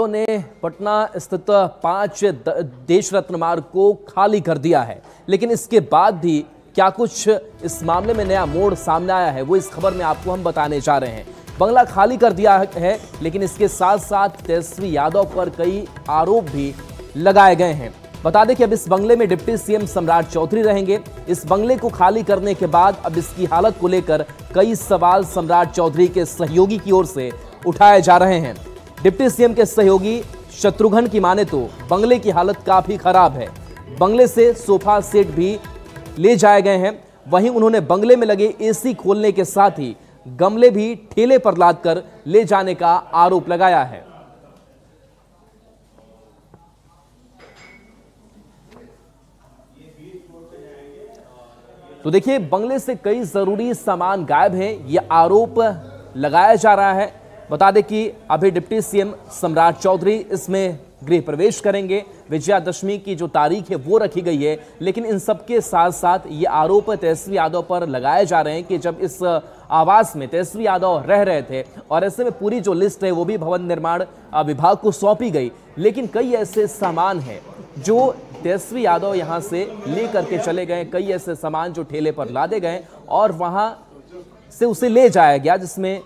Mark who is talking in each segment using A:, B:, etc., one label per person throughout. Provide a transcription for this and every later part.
A: ने पटना स्थित 5 देश रत्न मार्ग को खाली कर दिया है, लेकिन इसके बाद भी क्या कुछ इस मामले में नया मोड़ सामने आया है वो इस खबर में आपको हम बताने जा रहे हैं। बंगला खाली कर दिया है, लेकिन इसके साथ साथ तेजस्वी यादव पर कई आरोप भी लगाए गए हैं। बता दें कि अब इस बंगले में डिप्टी सीएम सम्राट चौधरी रहेंगे। इस बंगले को खाली करने के बाद अब इसकी हालत को लेकर कई सवाल सम्राट चौधरी के सहयोगी की ओर से उठाए जा रहे हैं। डिप्टी सीएम के सहयोगी शत्रुघ्न की माने तो बंगले की हालत काफी खराब है। बंगले से सोफा सेट भी ले जाए गए हैं। वहीं उन्होंने बंगले में लगे एसी खोलने के साथ ही गमले भी ठेले पर लादकर ले जाने का आरोप लगाया है। तो देखिए, बंगले से कई जरूरी सामान गायब हैं, यह आरोप लगाया जा रहा है। बता दें कि अभी डिप्टी सीएम सम्राट चौधरी इसमें गृह प्रवेश करेंगे। विजयादशमी की जो तारीख है वो रखी गई है, लेकिन इन सबके साथ साथ ये आरोप तेजस्वी यादव पर लगाए जा रहे हैं कि जब इस आवास में तेजस्वी यादव रह रहे थे और ऐसे में पूरी जो लिस्ट है वो भी भवन निर्माण विभाग को सौंपी गई, लेकिन कई ऐसे सामान हैं जो तेजस्वी यादव यहां से ले करके चले गए। कई ऐसे सामान जो ठेले पर लादे गए और वहां से उसे ले जाया गया, जिसमें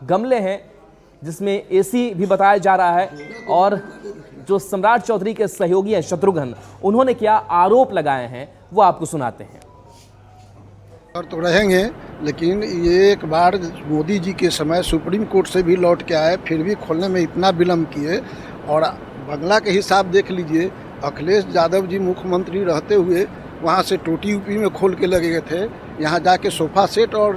A: गमले हैं, जिसमें एसी भी बताया जा रहा है। और जो सम्राट चौधरी के सहयोगी हैं शत्रुघ्न, उन्होंने क्या आरोप लगाए हैं वो आपको सुनाते हैं।
B: और तो रहेंगे, लेकिन ये एक बार मोदी जी के समय सुप्रीम कोर्ट से भी लौट के आए, फिर भी खोलने में इतना विलम्ब किए। और बंगला के हिसाब देख लीजिए, अखिलेश यादव जी मुख्यमंत्री रहते हुए वहाँ से टोटी ऊपी में खोल के लगे थे। यहाँ जाके सोफा सेट और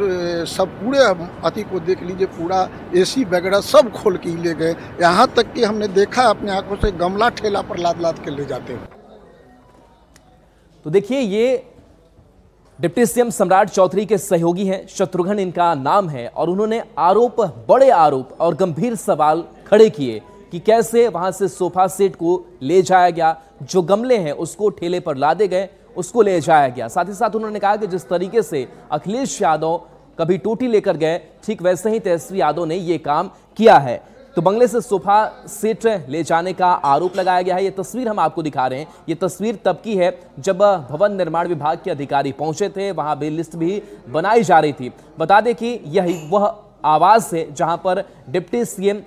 B: सब पूरे अति को देख लीजिए, पूरा एसी वगैरह सब खोल के ले गए। यहाँ तक कि हमने देखा अपने आंखों से गमला ठेला पर लाद लाद के ले जाते हैं।
A: तो देखिए, ये डिप्टी सीएम सम्राट चौधरी के सहयोगी हैं, शत्रुघ्न इनका नाम है, और उन्होंने आरोप, बड़े आरोप और गंभीर सवाल खड़े किए कि कैसे वहां से सोफा सेट को ले जाया गया, जो गमले हैं उसको ठेले पर लादे गए, उसको ले जाया गया। साथ ही साथ उन्होंने कहा कि जिस तरीके से अखिलेश यादव कभी टोटी लेकर गए, ठीक वैसे ही तेजस्वी यादव ने यह काम किया है। तो बंगले से सोफा सेट ले जाने का आरोप लगाया गया है। यह तस्वीर हम आपको दिखा रहे हैं। यह तस्वीर तब की है जब भवन निर्माण विभाग के अधिकारी पहुंचे थे, वहां भी लिस्ट भी बनाई जा रही थी। बता दें कि यही वह आवास है जहां पर डिप्टी सीएम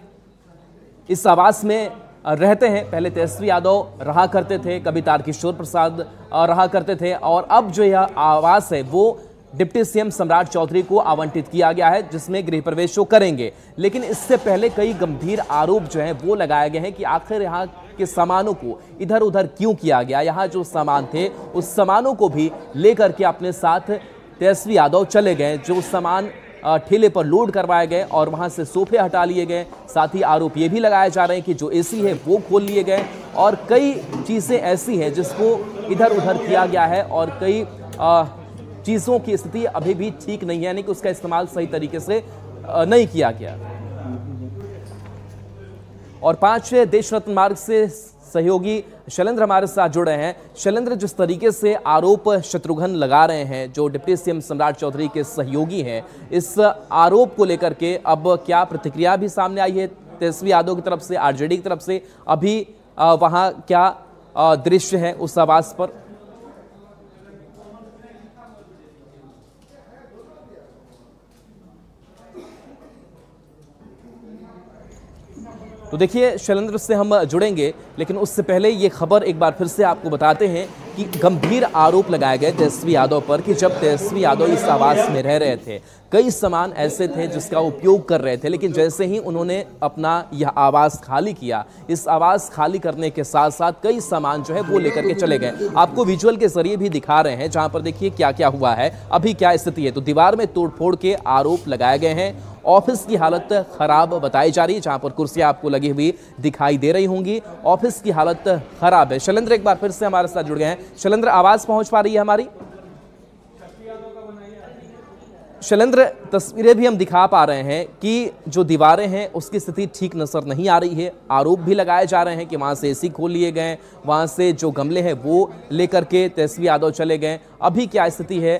A: इस आवास में रहते हैं। पहले तेजस्वी यादव रहा करते थे, कभी तारकिशोर प्रसाद रहा करते थे, और अब जो यह आवास है वो डिप्टी सीएम सम्राट चौधरी को आवंटित किया गया है, जिसमें गृह प्रवेश वो करेंगे। लेकिन इससे पहले कई गंभीर आरोप जो हैं वो लगाए गए हैं कि आखिर यहाँ के सामानों को इधर उधर क्यों किया गया। यहाँ जो सामान थे उस सामानों को भी लेकर के अपने साथ तेजस्वी यादव चले गए। जो सामान ठेले पर लोड करवाए गए और वहां से सोफे हटा लिए गए। साथ ही आरोप ये भी लगाए जा रहे हैं कि जो एसी है वो खोल लिए गए, और कई चीजें ऐसी हैं जिसको इधर उधर किया गया है, और कई चीजों की स्थिति अभी भी ठीक नहीं है, यानी कि उसका इस्तेमाल सही तरीके से नहीं किया गया। और 5 देश रत्न मार्ग से सहयोगी शैलेंद्र हमारे साथ जुड़े हैं। शैलेंद्र, जिस तरीके से आरोप शत्रुघ्न लगा रहे हैं, जो डिप्टी सीएम सम्राट चौधरी के सहयोगी हैं, इस आरोप को लेकर के अब क्या प्रतिक्रिया भी सामने आई है तेजस्वी यादव की तरफ से, आरजेडी की तरफ से? अभी वहां क्या दृश्य है उस आवास पर? तो देखिए, शैलेंद्र से हम जुड़ेंगे, लेकिन उससे पहले ये खबर एक बार फिर से आपको बताते हैं कि गंभीर आरोप लगाए गए तेजस्वी यादव पर कि जब तेजस्वी यादव इस आवास में रह रहे थे, कई सामान ऐसे थे जिसका उपयोग कर रहे थे, लेकिन जैसे ही उन्होंने अपना यह आवास खाली किया, इस आवास खाली करने के साथ साथ कई सामान जो है वो लेकर के चले गए। आपको विजुअल के जरिए भी दिखा रहे हैं, जहां पर देखिए क्या क्या हुआ है, अभी क्या स्थिति है। तो दीवार में तोड़फोड़ के आरोप लगाए गए हैं। ऑफिस की हालत खराब बताई जा रही है, जहां पर कुर्सियां आपको लगी हुई दिखाई दे रही होंगी। ऑफिस की हालत खराब है। शैलेंद्र एक बार फिर से हमारे साथ जुड़ गए हैं। शैलेंद्र, आवाज पहुंच पा रही है हमारी? शैलेंद्र, तस्वीरें भी हम दिखा पा रहे हैं कि जो दीवारें हैं उसकी स्थिति ठीक नजर नहीं आ रही है। आरोप भी लगाए जा रहे हैं कि वहां से एसी खोल लिए गए, वहां से जो गमले हैं वो लेकर के तेजस्वी यादव चले गए। अभी क्या स्थिति है?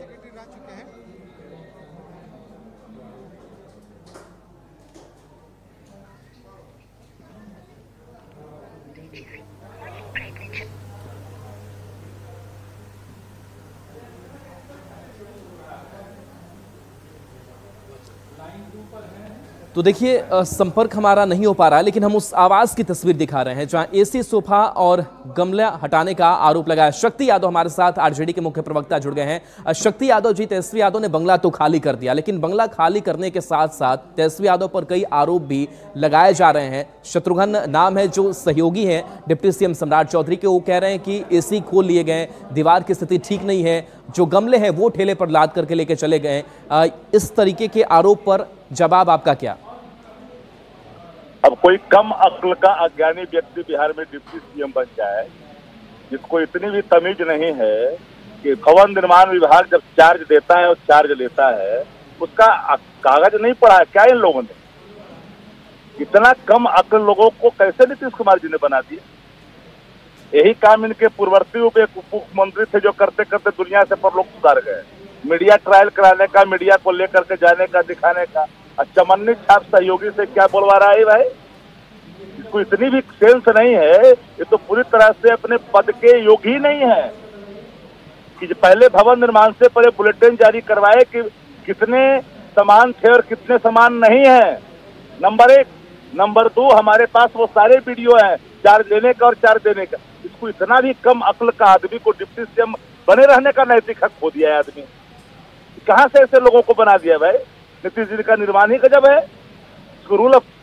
A: तो देखिए संपर्क हमारा नहीं हो पा रहा है, लेकिन हम उस आवास की तस्वीर दिखा रहे हैं जहां एसी सोफा और गमला हटाने का आरोप लगाया। शक्ति यादव हमारे साथ आरजेडी के मुख्य प्रवक्ता जुड़ गए हैं। शक्ति यादव जी, तेजस्वी यादव ने बंगला तो खाली कर दिया, लेकिन बंगला खाली करने के साथ साथ तेजस्वी यादव पर कई आरोप भी लगाए जा रहे हैं। शत्रुघ्न नाम है जो सहयोगी हैं डिप्टी सीएम सम्राट चौधरी के, वो कह रहे हैं कि एसी खोल लिए गए, दीवार की स्थिति ठीक नहीं है, जो गमले हैं वो ठेले पर लाद करके लेके चले गए। इस तरीके के आरोप पर जवाब आपका क्या?
C: अब कोई कम अक्ल का अज्ञानी व्यक्ति बिहार में डिप्टी सीएम बन जाए, जिसको इतनी भी तमीज नहीं है कि भवन निर्माण विभाग जब चार्ज देता है और चार्ज लेता है, उसका कागज नहीं पढ़ा है क्या इन लोगों ने? इतना कम अक्ल लोगों को कैसे नीतीश कुमार जी ने बना दिया? यही काम इनके पूर्ववर्ती उप मुख्यमंत्री थे जो करते करते दुनिया से पर लोग सुधार गए। मीडिया ट्रायल कराने का, मीडिया को लेकर के जाने का, दिखाने का, चमन्नी छाप सहयोगी से क्या बोलवा रहा है भाई? इसको इतनी भी सेंस नहीं है, ये तो पूरी तरह से अपने पद के योग्य ही नहीं है कि पहले भवन निर्माण से पहले बुलेटिन जारी करवाए कि कितने सामान थे और कितने सामान नहीं है। नंबर 1। नंबर 2, हमारे पास वो सारे वीडियो हैं चार्ज लेने का और चार्ज देने का। इसको इतना भी कम अक्ल का आदमी को डिप्टी सीएम बने रहने का नैतिक हक खो दिया है आदमी। कहां से ऐसे लोगों को बना दिया भाई? नीतीश जी का निर्माण ही गजब है। इसको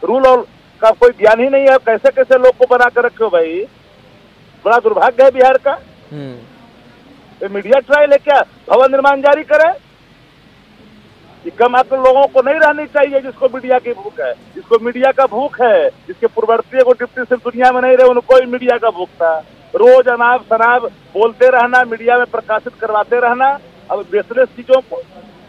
C: रूल और का कोई ज्ञान ही नहीं है। कैसे कैसे लोग को बना कर रखे हो भाई? बड़ा दुर्भाग्य है बिहार का। ये मीडिया ट्रायल है क्या? भवन निर्माण जारी करे? कि कम अक्ल लोगों को नहीं रहनी चाहिए जिसको मीडिया की भूख है, जिसको मीडिया का भूख है, जिसके पूर्ववर्ती को डिप्टी सिर्फ दुनिया में नहीं रहे, उनको ही मीडिया का भूख था। रोज अनाप शनाप बोलते रहना, मीडिया में प्रकाशित करवाते रहना। अब बेसलेस चीजों को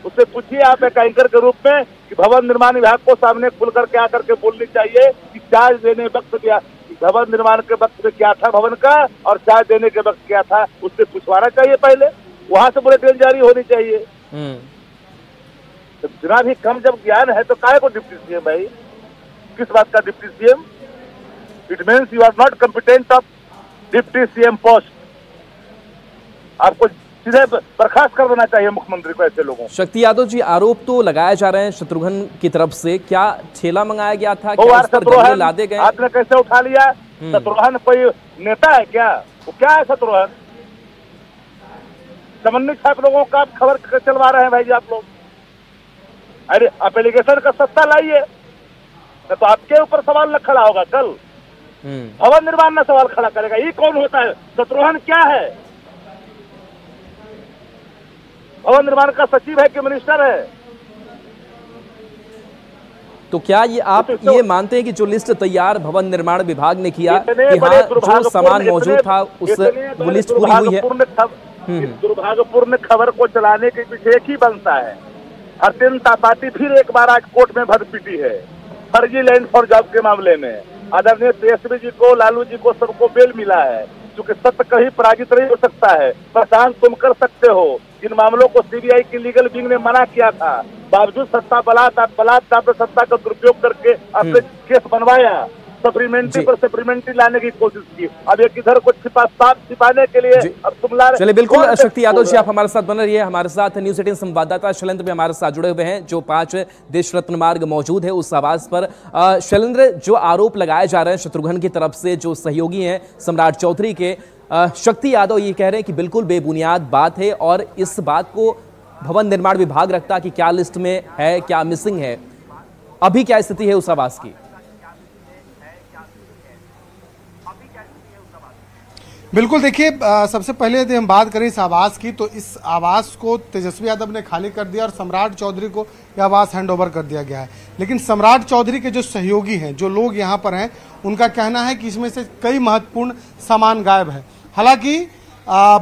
C: उससे पूछिए आप एक एंकर के रूप में कि भवन निर्माण विभाग को सामने खुल करके आकर के बोलनी चाहिए कि चार्ज देने वक्त क्या, भवन निर्माण के वक्त में क्या था भवन का और चार्ज देने के वक्त क्या था, उससे पूछवाना चाहिए पहले। वहां से बुलेटिन जारी होनी चाहिए। तो जितना भी कम जब ज्ञान है तो काहे को डिप्टी सीएम भाई? किस बात का deputy CM? It means you are not competent of deputy CM post. आपको सीधे बर्खास्त कर देना चाहिए मुख्यमंत्री को ऐसे लोगों।
A: शक्ति यादव जी, आरोप तो लगाए जा रहे हैं शत्रुघ्न की तरफ से, क्या ठेला मंगाया गया था? क्या उस पर गमले लादे गए?
C: आपने कैसे उठा लिया? शत्रुघ्न कोई नेता है क्या? वो क्या है शत्रुघ्न? चमन्नी छाप लोगों का आप खबर चलवा रहे हैं भाई जी आप लोग। अरे आप एलिगेशन का सत्ता लाइए, तो आपके ऊपर सवाल न खड़ा होगा कल। भवन निर्माण न सवाल खड़ा करेगा। ये कौन होता है? शत्रुघ्न क्या है? भवन निर्माण का सचिव है कि मिनिस्टर है?
A: तो क्या ये आप ये मानते हैं कि जो लिस्ट तैयार भवन निर्माण विभाग ने किया, यहाँ जो सामान मौजूद था उस वो लिस्ट पूरी हुई है?
C: दुर्भाग्यपूर्ण खबर को चलाने के पीछे एक ही बनता है। हरतिन पार्टी फिर एक बार आज कोर्ट में भर पीटी है फर्जी लैंड फॉर जॉब के मामले में। आदरणीय तेजस्वी जी को, लालू जी को, सबको बेल मिला है, क्योंकि सत्य कहीं पराजित नहीं हो सकता है। परेशान तुम कर सकते हो। जिन मामलों को सीबीआई की लीगल विंग ने मना किया था, बावजूद सत्ता बलात्कार सत्ता का दुरुपयोग करके अपने केस बनवाया, सप्लीमेंट्री पर सप्लीमेंट्री लाने की कोशिश की। अब एक इधर को छिपाने के लिए अब तुम ला रहे।
A: चलिए, बिल्कुल शक्ति यादव जी आप हमारे साथ बने रहिए। हमारे साथ न्यूज़ 18 संवाददाता शैलेंद्र भी हमारे साथ जुड़े हुए हैं, जो 5 देश रत्न मार्ग मौजूद है उस आवास पर। शैलेंद्र, जो आरोप लगाए जा रहे हैं शत्रुघ्न की तरफ से, जो सहयोगी हैं सम्राट चौधरी के, शक्ति यादव ये कह रहे हैं कि बिल्कुल बेबुनियाद बात है और इस बात को भवन निर्माण विभाग रखता कि क्या लिस्ट में है, क्या मिसिंग है। अभी क्या स्थिति है उस आवास की?
D: बिल्कुल, देखिए सबसे पहले यदि हम बात करें इस आवास की, तो इस आवास को तेजस्वी यादव ने खाली कर दिया और सम्राट चौधरी को यह आवास हैंडओवर कर दिया गया है। लेकिन सम्राट चौधरी के जो सहयोगी हैं, जो लोग यहाँ पर हैं, उनका कहना है कि इसमें से कई महत्वपूर्ण सामान गायब है। हालांकि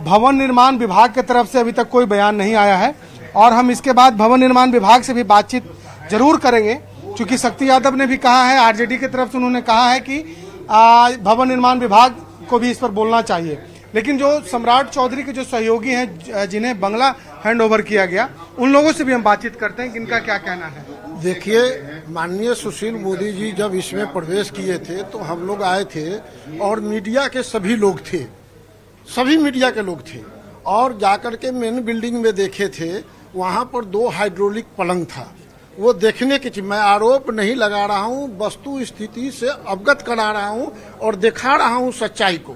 D: भवन निर्माण विभाग की तरफ से अभी तक कोई बयान नहीं आया है और हम इसके बाद भवन निर्माण विभाग से भी बातचीत जरूर करेंगे, क्योंकि शक्ति यादव ने भी कहा है, आरजेडी की तरफ से उन्होंने कहा है कि भवन निर्माण विभाग को भी इस पर बोलना चाहिए। लेकिन जो सम्राट चौधरी के जो सहयोगी हैं, जिन्हें बंगला हैंडओवर किया गया, उन लोगों से भी हम बातचीत करते हैं कि इनका क्या कहना है।
B: देखिए, माननीय सुशील मोदी जी जब इसमें प्रवेश किए थे तो हम लोग आए थे और मीडिया के सभी लोग थे, सभी मीडिया के लोग थे, और जाकर के मेन बिल्डिंग में देखे थे, वहां पर 2 हाइड्रोलिक पलंग था। वो देखने की चीज, मैं आरोप नहीं लगा रहा हूं, वस्तु स्थिति से अवगत करा रहा हूं और दिखा रहा हूं सच्चाई को।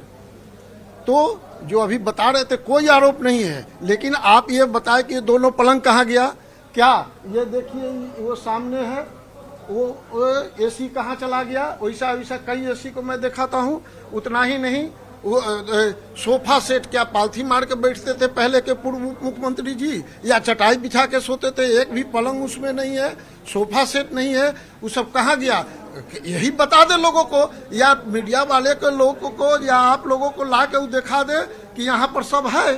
B: तो जो अभी बता रहे थे कोई आरोप नहीं है, लेकिन आप ये बताएं कि ये दोनों पलंग कहाँ गया? क्या ये देखिए, वो सामने है, वो एसी कहाँ चला गया? वैसा वैसा कई एसी को मैं दिखाता हूँ। उतना ही नहीं, वो सोफा सेट क्या पालथी मार के बैठते थे पहले के पूर्व मुख्यमंत्री जी, या चटाई बिछा के सोते थे? एक भी पलंग उसमें नहीं है, सोफा सेट नहीं है, वो सब कहाँ गया? यही बता दे लोगों को, या मीडिया वाले के लोगों को, या आप लोगों को ला के वो दिखा दे कि यहाँ पर सब है।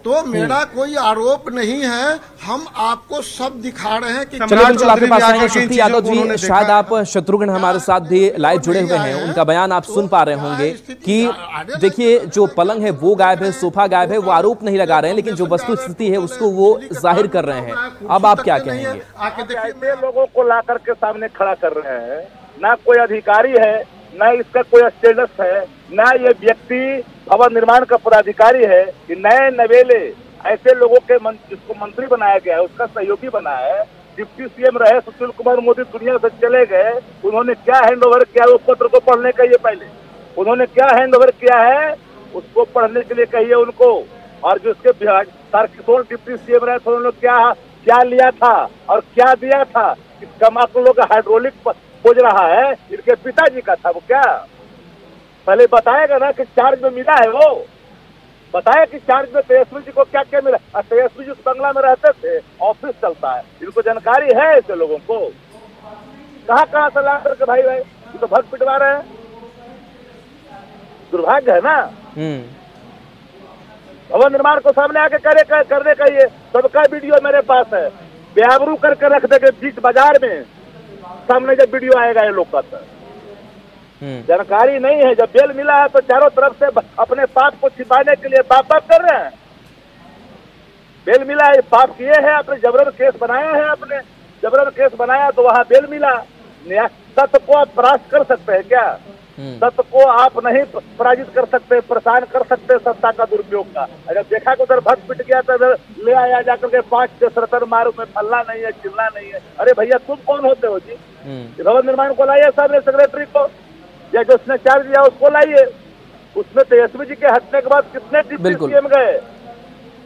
B: तो मेरा कोई आरोप नहीं है, हम आपको सब दिखा रहे हैं कि
A: चलिए बिल्कुल आपके पास आएंगे शक्ति यादव जी। शायद आप शत्रुघ्न हमारे साथ भी लाइव जुड़े हुए हैं, उनका बयान आप सुन पा रहे होंगे कि देखिए जो पलंग है वो गायब है, सोफा गायब है। वो आरोप नहीं लगा रहे हैं, लेकिन जो वस्तु स्थिति है उसको वो जाहिर कर रहे हैं। अब आप क्या कहेंगे?
C: ऐसे लोगों को ला करके सामने खड़ा कर रहे हैं, ना कोई अधिकारी है, ना इसका कोई स्टेटस है, ना ये व्यक्ति भवन निर्माण का पदाधिकारी है। कि नए नवेले ऐसे लोगों के जिसको मंत्री बनाया गया है, उसका सहयोगी बनाया है। डिप्टी सीएम रहे सुशील कुमार मोदी, दुनिया से चले गए, उन्होंने क्या हैंडओवर किया उस पत्र को पढ़ने का, ये पहले उन्होंने क्या हैंडओवर किया है उसको पढ़ने के लिए कहिए उनको। और जो उसके तारकिशोर डिप्टी सीएम रहे थे, उन्होंने क्या लिया था और क्या दिया था? इस कमाकुलों का हाइड्रोलिक खोज रहा है, इनके पिताजी का था वो। क्या पहले बताएगा ना कि चार्ज में मिला है, वो बताया कि चार्ज में तेजस्वी जी को क्या क्या मिला। और तेजस्वी जी उस बंगला में रहते थे, ऑफिस चलता है, इनको जानकारी है ऐसे लोगों को। कहाँ से ला करके भाई ये तो भग पिटवा रहे हैं, दुर्भाग्य है ना। भवन निर्माण को सामने आके करने का ये सबका वीडियो मेरे पास है, बेआबरू करके रख देंगे बीच बाजार में, सामने जब वीडियो आएगा ये लोग का। जानकारी नहीं है, जब बेल मिला है तो चारों तरफ से अपने पाप को छिपाने के लिए पाप कर रहे हैं। बेल मिला है, पाप किए हैं, अपने जबरन केस बनाया है, अपने जबरन केस बनाया तो वहां बेल मिला। सत्य को आप परास्त कर सकते हैं क्या? सत्य को आप नहीं पराजित कर सकते, परेशान कर सकते सत्ता का दुरुपयोग का। अगर देखा कि उधर भग पिट गया तो उधर ले आया जाकर के 5 से 17 मारू में फलना नहीं है, चिल्ला नहीं है। अरे भैया तुम कौन होते हो जी? भवन निर्माण को लाइए सामने, सेक्रेटरी को, या जो उसने चार्ज दिया उसको लाइए। उसमें तेजस्वी जी के हटने के बाद कितने डिप्टी सीएम गए?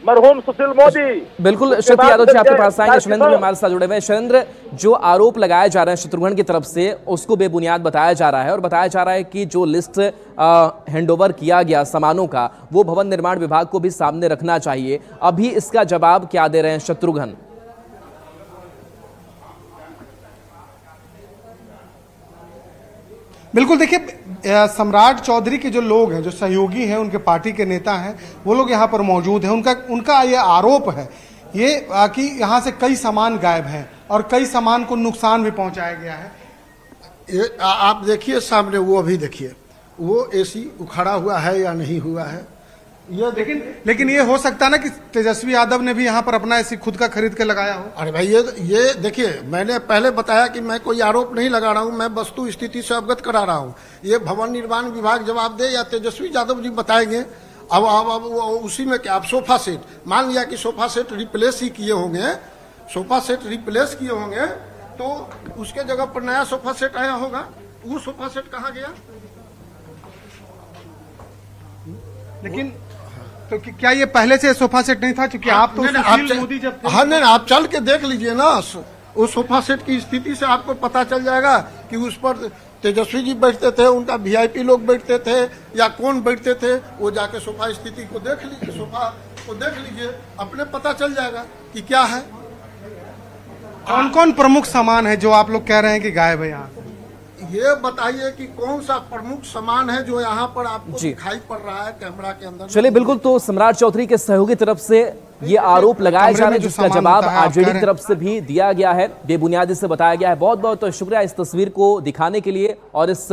C: मरहूम सुशील मोदी।
A: बिल्कुल शक्ति यादव जी आपके पास आएंगे। शैलेंद्र भी हमारे साथ जुड़े हुए हैं। शैलेंद्र, जो आरोप लगाए जा रहे हैं शत्रुघ्न की तरफ से, उसको बेबुनियाद बताया जा रहा है और बताया जा रहा है कि जो लिस्ट हैंडओवर किया गया सामानों का, वो भवन निर्माण विभाग को भी सामने रखना चाहिए। अभी इसका जवाब क्या दे रहे हैं शत्रुघ्न?
D: बिल्कुल, देखिए सम्राट चौधरी के जो लोग हैं, जो सहयोगी हैं, उनके पार्टी के नेता हैं, वो लोग यहाँ पर मौजूद हैं। उनका ये आरोप है ये कि यहाँ से कई सामान गायब हैं और कई सामान को नुकसान भी पहुंचाया गया है।
B: ये आप देखिए सामने, वो अभी देखिए, वो एसी उखड़ा हुआ है या नहीं हुआ है ये।
D: लेकिन ये हो सकता है ना कि तेजस्वी यादव ने भी यहाँ पर अपना एसी खुद का खरीद के लगाया हो।
B: अरे भाई ये देखिए, मैंने पहले बताया कि मैं कोई आरोप नहीं लगा रहा हूँ, मैं वस्तु स्थिति से अवगत करा रहा हूँ। ये भवन निर्माण विभाग जवाब दे या तेजस्वी यादव जी बताएंगे। अब उसी में क्या, आप सोफा सेट मान लिया कि सोफा सेट रिप्लेस ही किए होंगे, सोफा सेट रिप्लेस किए होंगे तो उसके जगह पर नया सोफा सेट आया होगा। वो सोफा सेट कहाँ गया?
D: लेकिन तो क्या ये पहले से सोफा सेट नहीं था? क्योंकि आप तो मोदी जब
B: हाँ नहीं, आप चल के देख लीजिए ना, उस सोफा सेट की स्थिति से आपको पता चल जाएगा कि उस पर तेजस्वी जी बैठते थे, उनका वीआईपी लोग बैठते थे या कौन बैठते थे। वो जाके सोफा स्थिति को देख लीजिए, सोफा को देख लीजिए, अपने पता चल जाएगा कि क्या है।
D: कौन कौन प्रमुख सामान है जो आप लोग कह रहे हैं कि गायब है यहाँ?
B: ये बताइए कि कौन सा प्रमुख सामान है जो यहाँ पर आपको दिखाई पड़ रहा है कैमरा के अंदर?
A: चलिए बिल्कुल, तो सम्राट चौधरी के सहयोगी तरफ से ये आरोप लगाए जा रहे हैं, जिसका जवाब आरजेडी की तरफ से भी दिया गया है, बेबुनियादी से बताया गया है। बहुत बहुत शुक्रिया इस तस्वीर को दिखाने के लिए और इस